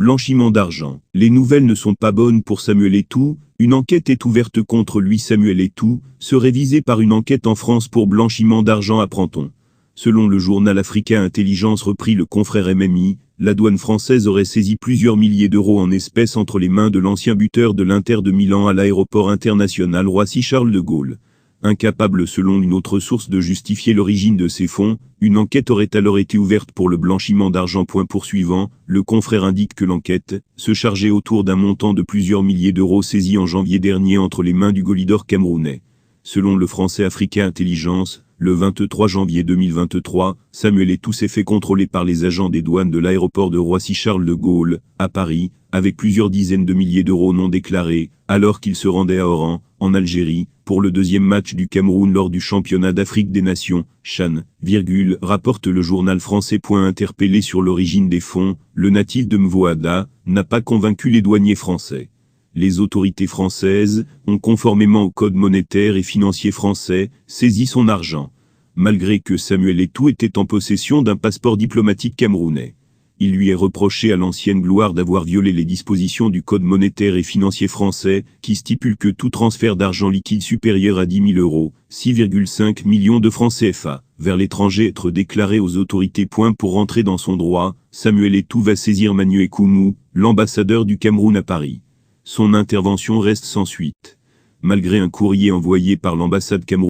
Blanchiment d'argent. Les nouvelles ne sont pas bonnes pour Samuel Eto'o. Une enquête est ouverte contre lui. Samuel Eto'o serait visé par une enquête en France pour blanchiment d'argent, apprend-on. Selon le journal Africa Intelligence repris le confrère MMI, la douane française aurait saisi plusieurs milliers d'euros en espèces entre les mains de l'ancien buteur de l'Inter de Milan à l'aéroport international Roissy-Charles de Gaulle. Incapable selon une autre source de justifier l'origine de ces fonds, une enquête aurait alors été ouverte pour le blanchiment d'argent. Poursuivant, le confrère indique que l'enquête se chargeait autour d'un montant de plusieurs milliers d'euros saisis en janvier dernier entre les mains du golidor camerounais. Selon le français Africa Intelligence, le 23 janvier 2023, Samuel Eto'o s'est fait contrôler par les agents des douanes de l'aéroport de Roissy-Charles de Gaulle, à Paris, avec plusieurs dizaines de milliers d'euros non déclarés, alors qu'il se rendait à Oran, en Algérie, pour le deuxième match du Cameroun lors du championnat d'Afrique des Nations, CHAN, rapporte le journal français. Interpellé sur l'origine des fonds, le natif de Mvoada n'a pas convaincu les douaniers français. Les autorités françaises ont, conformément au code monétaire et financier français, saisi son argent, malgré que Samuel Eto'o était en possession d'un passeport diplomatique camerounais. Il lui est reproché à l'ancienne gloire d'avoir violé les dispositions du code monétaire et financier français, qui stipule que tout transfert d'argent liquide supérieur à 10 000 euros, 6,5 millions de francs CFA, vers l'étranger être déclaré aux autorités. Pour rentrer dans son droit, Samuel Eto'o va saisir Manu Ekoumou, l'ambassadeur du Cameroun à Paris. Son intervention reste sans suite. Malgré un courrier envoyé par l'ambassade camerounaise